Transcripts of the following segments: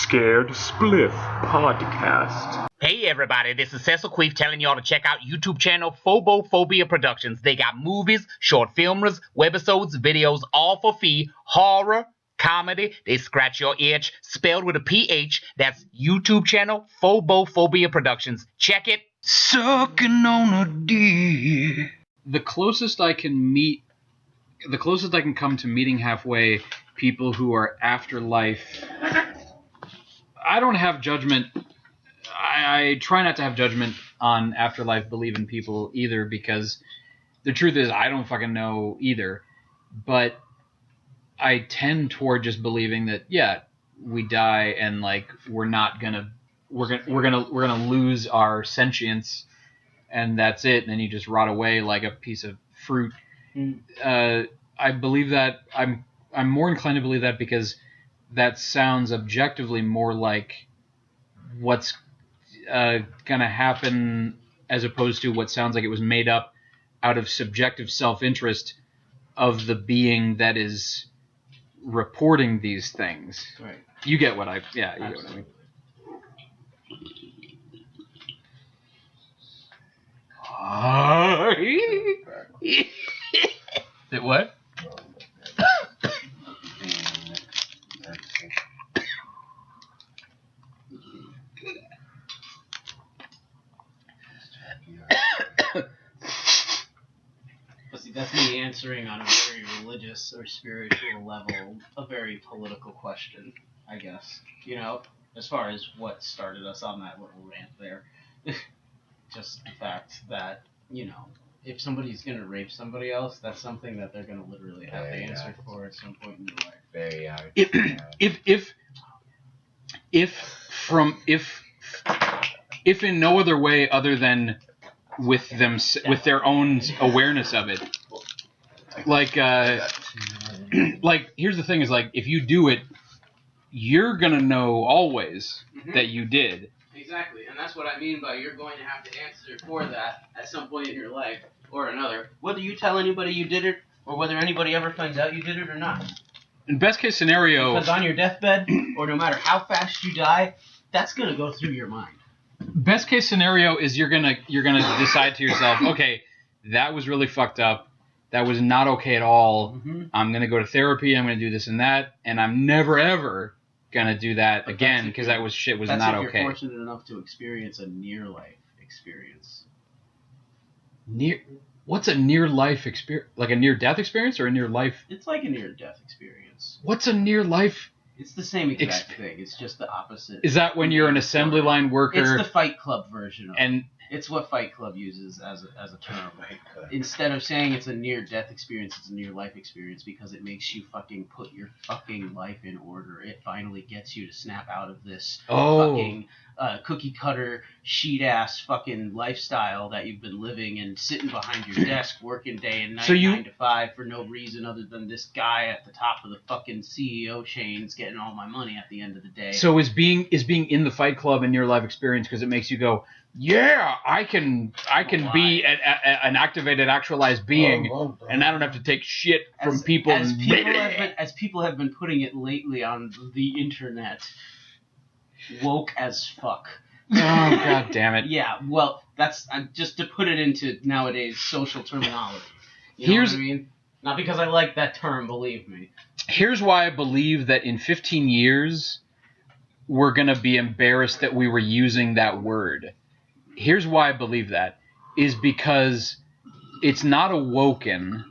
Scared Spliff podcast. Hey everybody, this is Cecil Queef telling y'all to check out YouTube channel Phobophobia Productions. They got movies, short films, webisodes, videos, all for fee, horror, comedy, they scratch your itch, spelled with a PH. That's YouTube channel Phobophobia Productions. Check it. Sucking on a dick. The closest I can come to meeting halfway people who are afterlife. I don't have judgment. I try not to have judgment on afterlife believing people either, because the truth is I don't fucking know either. But I tend toward just believing that we die and like we're gonna lose our sentience and that's it, and then you just rot away like a piece of fruit. I believe that. I'm more inclined to believe that because that sounds objectively more like what's gonna happen, as opposed to what sounds like it was made up out of subjective self-interest of the being that is reporting these things. Right. You get what I get what I mean. It what? That's me answering on a very religious or spiritual level a very political question, I guess. You know, as far as what started us on that little rant there. Just the fact that, you know, if somebody's going to rape somebody else, that's something that they're going to literally have to answer for at some point in their life. Very hard. If in no other way other than with their own awareness of it, like here's the thing: is like if you do it, you're gonna know always that you did. Exactly, and that's what I mean by you're going to have to answer for that at some point in your life or another, whether you tell anybody you did it or whether anybody ever finds out you did it or not. In best case scenario, because on your deathbed, or no matter how fast you die, that's gonna go through your mind. Best case scenario is you're gonna decide to yourself, okay, that was really fucked up. That was not okay at all. I'm gonna go to therapy. I'm gonna do this and that, and I'm never ever gonna do that again because that was not okay. That's if you're fortunate enough to experience a near-life experience. What's a near-life experience? Like a near-death experience or a near-life? It's like a near-death experience. What's a near-life? It's the same exact thing. It's just the opposite. Is that when you're an assembly line worker? It's the Fight Club version of it. It's what Fight Club uses as a term. Instead of saying it's a near-death experience, it's a near-life experience because it makes you fucking put your fucking life in order. It finally gets you to snap out of this fucking cookie-cutter, sheet-ass fucking lifestyle that you've been living and sitting behind your desk working day and night, 9 to 5, for no reason other than this guy at the top of the fucking CEO chain is getting all my money at the end of the day. So is being in the Fight Club a near-life experience because it makes you go, yeah, I can be an activated, actualized being, and I don't have to take shit from people. As people have been putting it lately on the internet, woke as fuck. Oh, god damn it. Yeah, well, that's just to put it into nowadays social terminology. You know what I mean? Not because I like that term, believe me. Here's why I believe that in 15 years, we're going to be embarrassed that we were using that word. Here's why I believe that, is because it's not awoken.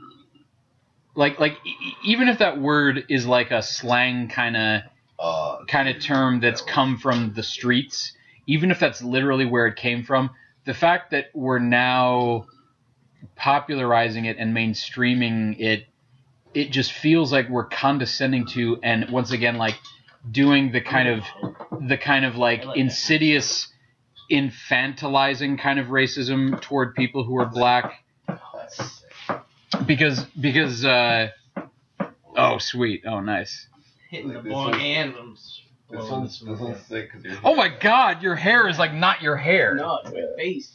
Like even if that word is like a slang kind of term that's come from the streets, even if that's literally where it came from, the fact that we're now popularizing it and mainstreaming it, it just feels like we're condescending to, and once again, like doing the kind of like insidious, infantilizing kind of racism toward people who are black. Because oh sweet, oh nice. Hitting the bong and this one's sick. Oh my god, your hair is like not your hair. No, it's my face.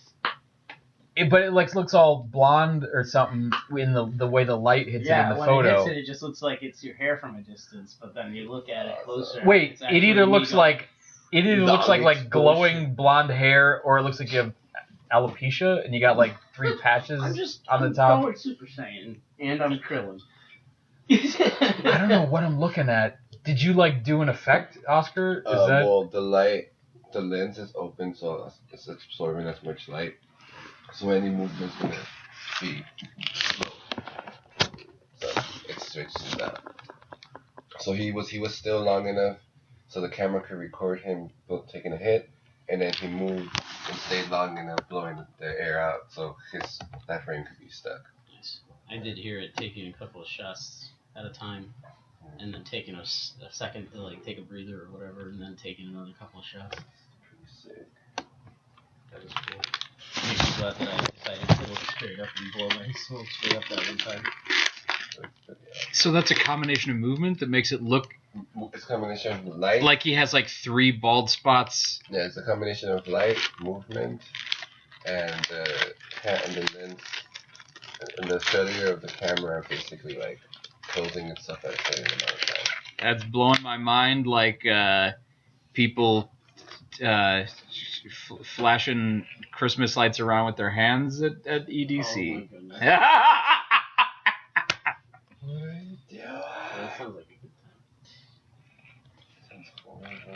But it like looks all blonde or something in the way the light hits it in the photo. Yeah, when it hits it just looks like it's your hair from a distance. But then you look at it closer. Wait, it either looks like It either looks like glowing blonde hair, or it looks like you have alopecia, and you got like 3 patches on the top. I'm going Super Saiyan, and I'm Krillin. I don't know what I'm looking at. Did you like do an effect, Oscar? Is that... Well, the lens is open, so it's absorbing as much light. So any movement's gonna be slow. So it switches that. So he was still long enough, so the camera could record him taking a hit, and then he moved and stayed long enough, blowing the air out, so that frame could be stuck. Nice. I did hear it taking a couple of shots at a time, and then taking a second to like take a breather or whatever, and then taking another couple of shots. Pretty sick. That was cool. Makes me glad that I decided to look straight up and blow my smoke straight up that one time. So that's a combination of movement that makes it look It's a combination of light. like he has like 3 bald spots. Yeah, it's a combination of light, movement, and the lens, and the failure of the camera basically like closing itself at a certain amount of time. That's blowing my mind. Like people flashing Christmas lights around with their hands at EDC. Oh my goodness. That sounds like a good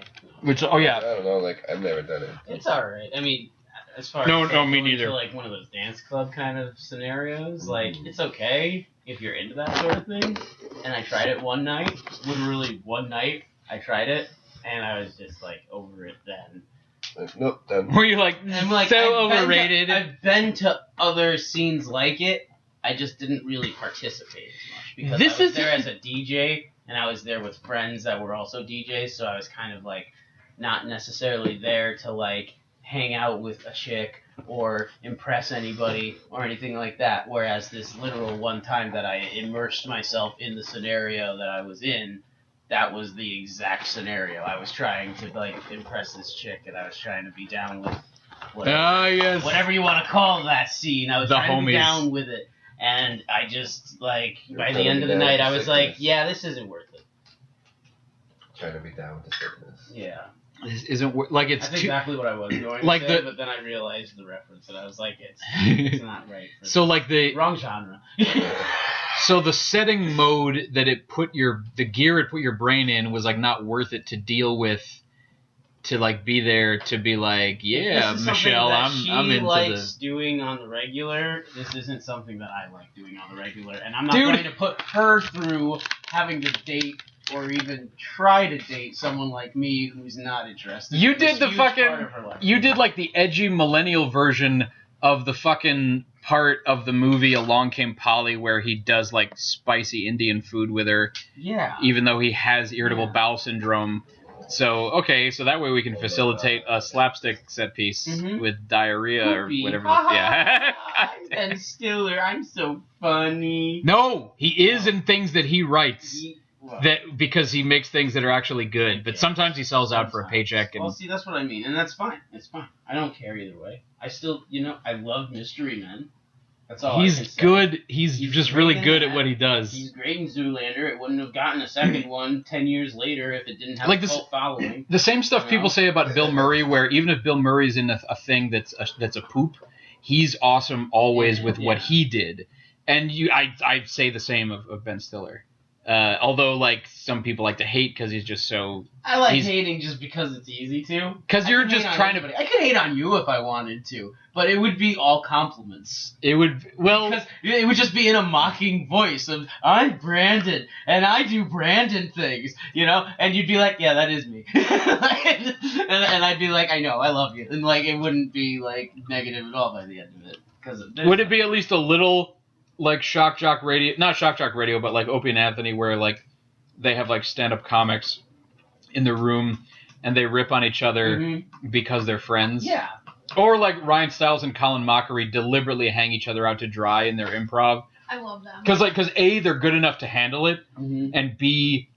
time. Which I don't know, like I've never done it. It's alright. I mean, as far No, as no, me going neither. to, like one of those dance club kind of scenarios, like it's okay if you're into that sort of thing. And I tried it one night, literally one night. I tried it, and I was just like over it then. Nope, done. Were you like, I'm like so I've overrated? I've been to other scenes like it. I just didn't really participate as much because I was there as a DJ, and I was there with friends that were also DJs, so I was kind of like not necessarily there to like hang out with a chick or impress anybody or anything like that. Whereas this literal one time that I immersed myself in the scenario that I was in, that was the exact scenario. I was trying to like impress this chick, and I was trying to be down with whatever, yes. whatever you want to call that scene. I was The trying to be homies. down with it, and I just like by the trying to end be of the down night, with I the was like, sickness. yeah, this isn't worth it. Trying to be down with the sickness. Yeah. This isn't like it's That's too. exactly what I was going Like to say, the- but then I realized the reference, and I was like, it's not right. For So like the wrong genre. so the setting mode that it put the gear it put your brain in was like not worth it to deal with, to like be there to be like, yeah, This is Michelle, something that I'm she into likes the. doing on the regular. This isn't something that I like doing on the regular, and I'm not Dude. going to put her through having to date or even try to date someone like me who's not interested. You in did this the huge fucking. part of her life. You did like the edgy millennial version of the fucking part of the movie Along Came Polly where he does like spicy Indian food with her, Yeah. even though he has irritable Yeah. bowel syndrome. So okay, so that way we can facilitate a slapstick set piece Mhm. with diarrhea Poopy. or whatever. Yeah. Ben Stiller, I'm so funny. No, he is in things that he writes. Well, That because he makes things that are actually good, but sometimes he sells out for a paycheck. Well, And see, that's what I mean, and that's fine. It's fine. I don't care either way. I still, I love Mystery Men. That's all. I can he's say. good. He's just really great in good at that. what he does. He's great in Zoolander. It wouldn't have gotten a second one 10 years later if it didn't have Like a this- cult following. The same stuff You people know? say about Bill Murray, where even if Bill Murray's in a thing that's a poop, he's awesome always with what Yeah. he did. And I'd say the same of Ben Stiller. Although like some people like to hate because he's just so. I like he's- hating just because it's easy to. Because I you're can just hate on trying to. anybody. I could hate on you if I wanted to, but it would be all compliments. It would Because it would just be in a mocking voice of, I'm Brandon, and I do Brandon things, And you'd be like, yeah, that is me. and I'd be like, I know, I love you. And, like, it wouldn't be, like, negative at all by the end of it. Would it be at least a little like Shock Jock Radio? Not Shock Jock Radio, but like Opie and Anthony, where like they have like stand-up comics in the room and they rip on each other because they're friends. Yeah. Or like Ryan Stiles and Colin Mockery deliberately hang each other out to dry in their improv. I love them. Because A, they're good enough to handle it, Mm-hmm. and B,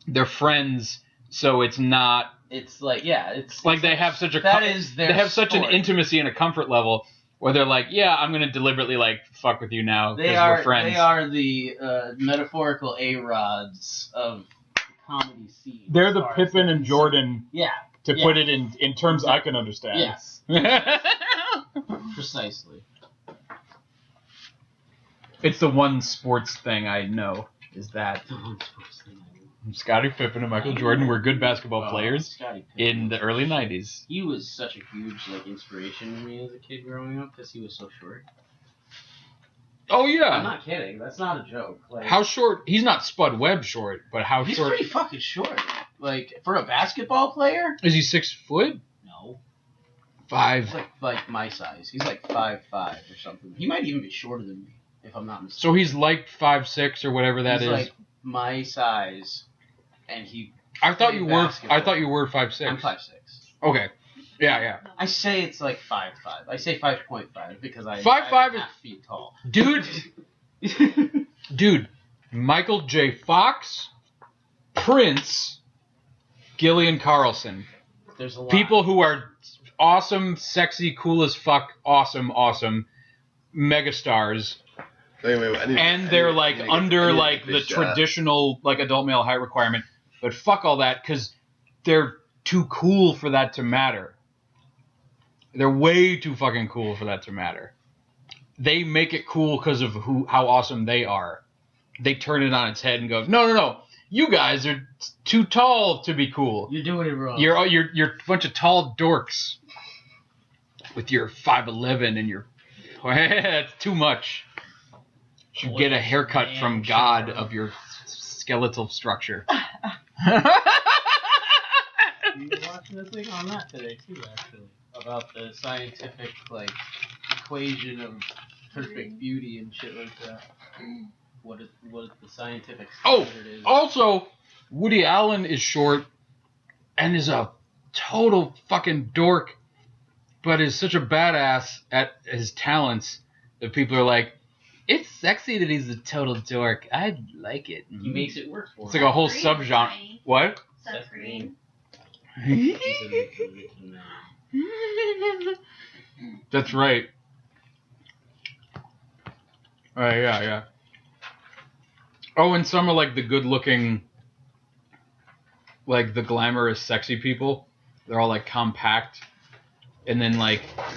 they're friends, so it's not It's like, yeah, it's like they have such a that is their they have such an sport. intimacy and a comfort level where they're like, yeah, I'm gonna deliberately like fuck with you now They because are we're friends. They are the metaphorical A-Rods of the comedy scene. They're as the far as Pippin they're and concerned. Jordan Yeah, to put it in terms I can understand. Yes. Precisely. It's the one sports thing I know is that Scottie Pippen and Michael Jordan were good basketball players Scottie Pippen in the early 90s. He was such a huge inspiration to me as a kid growing up because he was so short. Oh, I'm yeah. not kidding. That's not a joke. How short? He's not Spud Webb short, but how He's short? pretty fucking short. For a basketball player? Is he 6 foot? No. 5. He's like my size. He's like 5'5" or something. He might even be shorter than me, if I'm not mistaken. So he's like 5'6" or whatever that He's is. like my size, and he. I thought you were 5'6". I'm 5'6". Okay. Yeah. I say it's like 5'5". I say 5.5 because I'm 5'5" half is- feet tall. Dude, Michael J. Fox, Prince, Gillian Carlson. There's a lot. People who are awesome, sexy, cool as fuck, awesome, megastars. And they're under the traditional adult male height requirement. But fuck all that because they're too cool for that to matter. They're way too fucking cool for that to matter. They make it cool because of how awesome they are. They turn it on its head and go, no, you guys are too tall to be cool. You're doing it wrong. You're a bunch of tall dorks with your 5'11" and your that's too much. You should get a haircut from God of your skeletal structure. You were watching a thing on that today too, actually, about the scientific equation of perfect beauty and shit like that. What the scientific standard is. Also, Woody Allen is short and is a total fucking dork, but is such a badass at his talents that people are like, it's sexy that he's a total dork. I like it. He makes it work for him. It's like a whole subgenre. What? Seth Green. That's right. Yeah. Oh, and some are the good-looking, the glamorous, sexy people. They're all compact, and then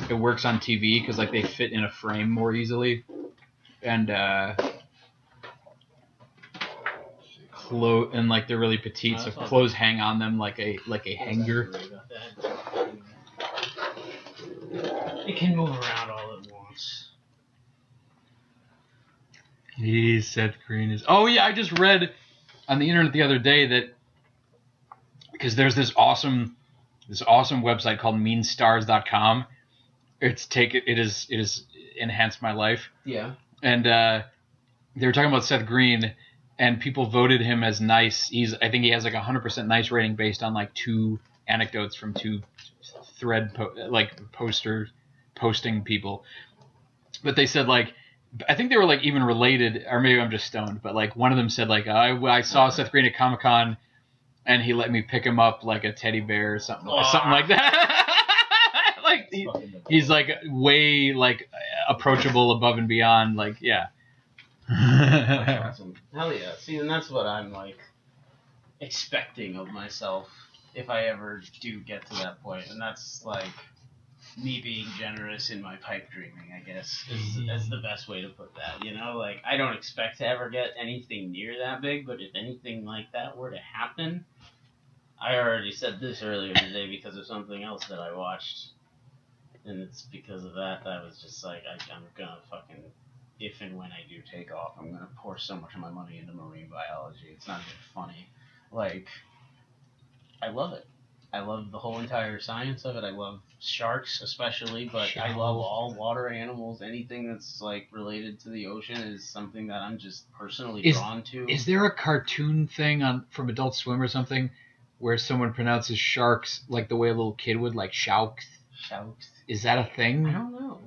it works on TV because they fit in a frame more easily, and they're really petite, so clothes hang on them like a hanger. It can move around all at once. Seth Green is. Oh yeah, I just read on the internet the other day that because there's this awesome website called meanstars.com. It has enhanced my life. Yeah. And they were talking about Seth Green, and people voted him as nice. I think he has 100% nice rating based on 2 anecdotes from 2 thread posting people. But they said I think they were even related, or maybe I'm just stoned. But one of them said I saw Seth Green at Comic-Con, and he let me pick him up like a teddy bear or something like that. He's way approachable, above and beyond. Yeah. That's awesome. Hell yeah. See, and that's what I'm expecting of myself if I ever do get to that point, and that's me being generous in my pipe dreaming, I guess, is the best way to put that. I don't expect to ever get anything near that big, but if anything like that were to happen, I already said this earlier today because of something else that I watched, and it's because of that I was just I'm gonna fucking, if and when I do take off, I'm gonna pour so much of my money into marine biology. It's not even funny. I love it. I love the whole entire science of it. I love sharks especially, but I love all water animals. Anything that's related to the ocean is something that I'm just personally drawn to. Is there a cartoon thing from Adult Swim or something where someone pronounces sharks the way a little kid would, shauks? Shauks. Is that a thing? I don't know.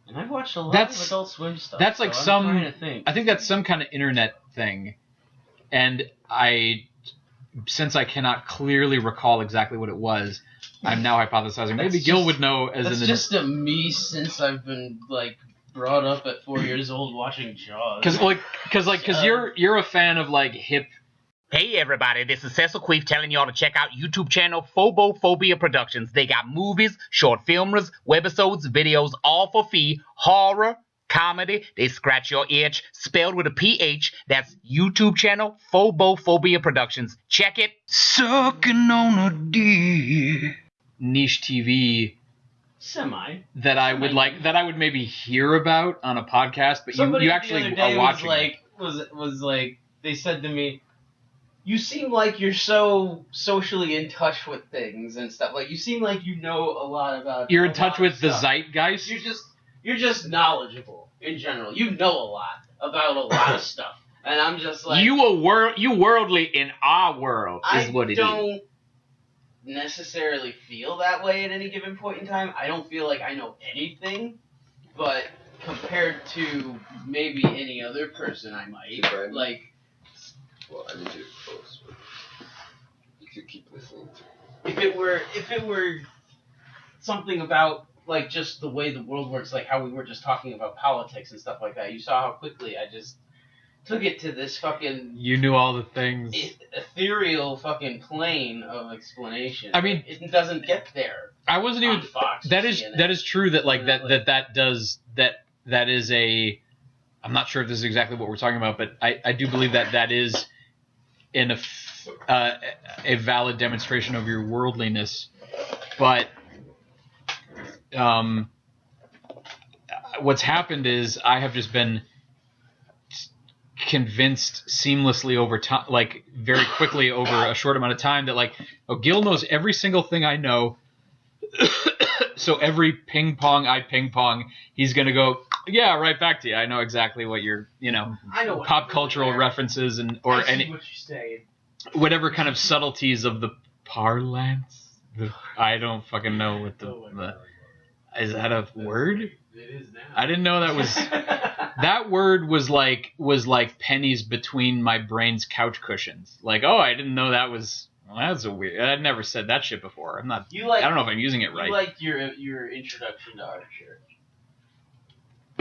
And I've watched a lot of Adult Swim stuff. That's I'm trying to think. I think that's some kind of internet thing, and since I cannot clearly recall exactly what it was, I'm now hypothesizing. Maybe Gil would know. That's just a me since I've been brought up at 4 years old watching Jaws. Because you're a fan of hip Hey everybody, this is Cecil Queef telling y'all to check out YouTube channel Phobophobia Productions. They got movies, short filmers, webisodes, videos, all for fee, horror, comedy, they scratch your itch, spelled with a PH. That's YouTube channel Phobophobia Productions. Check it. Sucking on a dick. Niche TV Semi. that I would like, that I would maybe hear about on a podcast, but Somebody you the actually other day are watching. was like, they said to me, you seem like you're so socially in touch with things and stuff. Like, you seem like you know a lot about. You're a in touch lot of with the stuff. zeitgeist. You're just knowledgeable in general. You know a lot about a lot of stuff, and I'm just like, You worldly in our world is what it is. I don't necessarily feel that way at any given point in time. I don't feel like I know anything, but compared to maybe any other person, I might Right. like. Well, I need you to close, but you could keep listening to. If it were something about like just the way the world works, like how we were just talking about politics and stuff like that, you saw how quickly I just took it to this fucking You knew all the things. ethereal fucking plane of explanation. I mean, it doesn't get there. I wasn't even. On Fox or That is CNN. true. That like Or that is a. I'm not sure if this is exactly what we're talking about, but I do believe that is a valid demonstration of your worldliness. But what's happened is I have just been convinced seamlessly over time, like very quickly over a short amount of time, that like, oh, Gil knows every single thing I know. So every ping pong, he's gonna go, yeah, right back to you. I know exactly what you're, I know what pop you're cultural there. references and I or see any what you're saying. whatever kind of subtleties of the parlance. I don't fucking know what the is that a word? It is now. I didn't know that was that word was like pennies between my brain's couch cushions. Like, oh, I didn't know that was. Well, that's a weird. I'd never said that shit before. I'm not. I don't know if I'm using it right. You liked your introduction to Archer.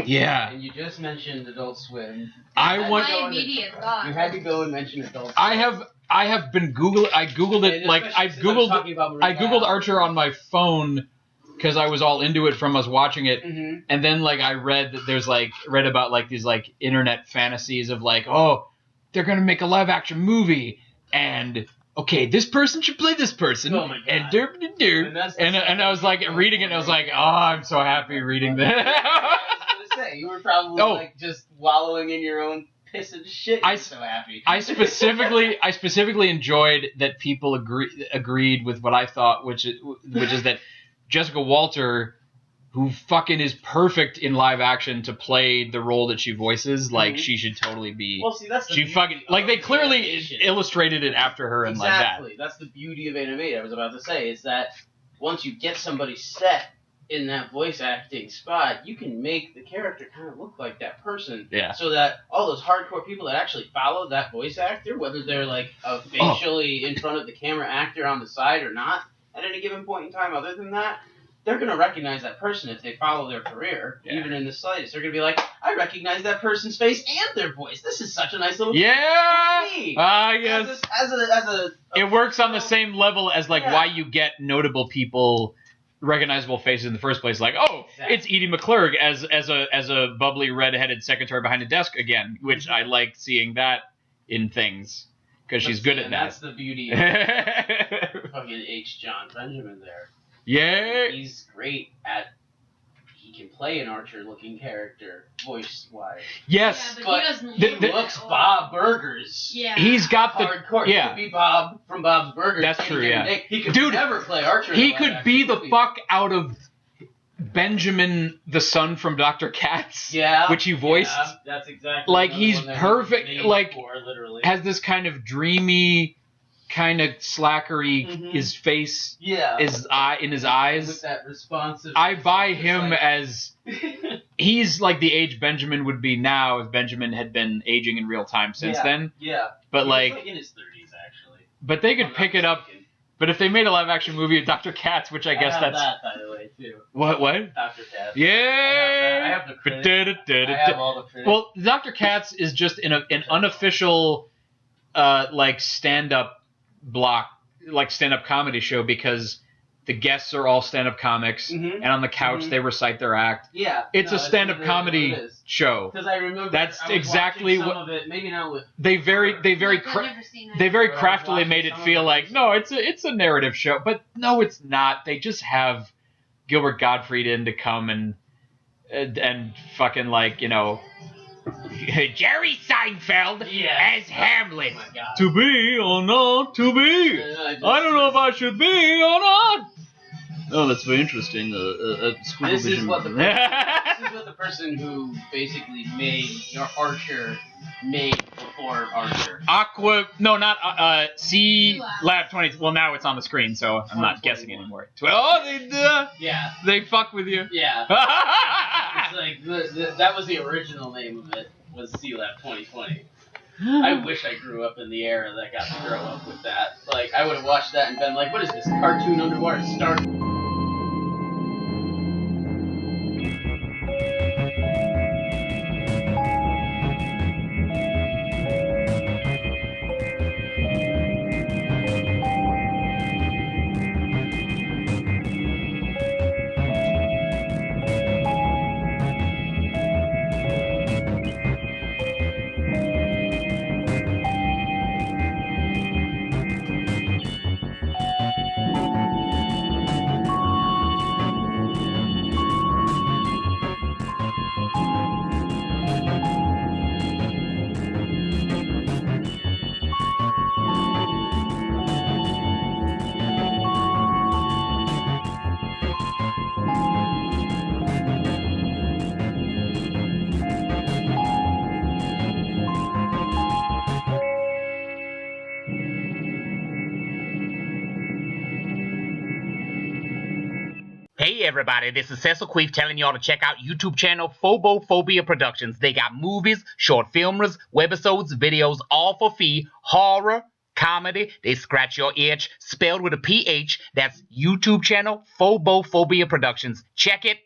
Yeah. And you just mentioned Adult Swim. I want. My immediate thought. You had to go and mention Adult Swim. I have been I googled it, And like especially I since I was talking about Marie googled Val. Archer on my phone because I was all into it from us watching it, Mhm. and then like I read that there's read about like these like internet fantasies of like, oh, they're gonna make a live action movie, and okay, this person should play this person, Oh my God. and derp de derp, And that's the and I was like reading it, and I was like, oh, I'm so happy reading that. I was gonna say, you were probably Oh. like just wallowing in your own piss and shit. I You're so happy. I specifically enjoyed that people agreed with what I thought, which is that Jessica Walter, who fucking is perfect in live action to play the role that she voices, like Mhm. she should totally be. Well, see, that's the She beauty fucking of like they clearly animation. illustrated it after her and like that. Exactly. That's the beauty of animation. I was about to say is that once you get somebody set in that voice acting spot, you can make the character kind of look like that person. Yeah. So that all those hardcore people that actually follow that voice actor, whether they're like a facially in front of the camera actor on the side or not, at any given point in time, other than that, they're going to recognize that person if they follow their career, Yeah. even in the slightest. They're going to be like, I recognize that person's face and their voice. This is such a nice little Yeah. me. Yes. As a It works on the same level as like Yeah. why you get notable people, recognizable faces in the first place. Like, oh, Exactly. it's Edie McClurg as a bubbly red-headed secretary behind a desk again, which I like seeing that in things because she's good at That's that. the beauty of fucking H. John Benjamin there. Yeah. He's great at. He can play an Archer-looking character, voice-wise. Yes. Yeah, But but he doesn't the- look the- Looks that Bob Burgers. Yeah. He's got the Hardcore. He yeah. could be Bob from Bob's Burgers. That's any true, given yeah. day. He could Dude, never play Archer. in He a could live-action be the movie. fuck out of Benjamin, the son from Dr. Katz, Yeah. which he voiced. Yeah, that's exactly. Like, another he's one that perfect, made like, for, literally. has this kind of dreamy, kind of slackery. Mhm. His face, Yeah. his eye in his With eyes. that responsive. I buy just him like- as he's like the age Benjamin would be now if Benjamin had been aging in real time since Yeah. then. Yeah. But He was, like, in his 30s actually. but they If I'm could not pick it up. mistaken. But if they made a live action movie of Dr. Katz, which I guess have that's that, by the way, too. what Dr. Katz. yeah. I have the credits. I have all the credits. Well, Dr. Katz is just an unofficial like stand-up comedy show because the guests are all stand-up comics, and on the couch they recite their act. Yeah, It's a stand-up comedy show. Because I remember That's I was exactly watching what some of it. Maybe not with. they very craftily made it feel like. No, it's a narrative show, but no, it's not. They just have Gilbert Gottfried in to come and fucking like, you know, Jerry Seinfeld as Hamlet. Oh my God. To be or not to be. I don't know if I should be or not. Oh, that's very interesting. This is what the person who basically made your Archer made before Archer. No, not C Lab 20. Well, now it's on the screen, so I'm not guessing anymore. Yeah. They fuck with you. Yeah. It's like that was the original name of it. Was C Lab 2020. I wish I grew up in the era that got to grow up with that. Like, I would have watched that and been like, what is this, cartoon underwater Star? Hey everybody, this is Cecil Queef telling y'all to check out YouTube channel Phobophobia Productions. They got movies, short filmers, webisodes, videos, all for fee, horror, comedy, they scratch your itch, spelled with a PH. That's YouTube channel Phobophobia Productions. Check it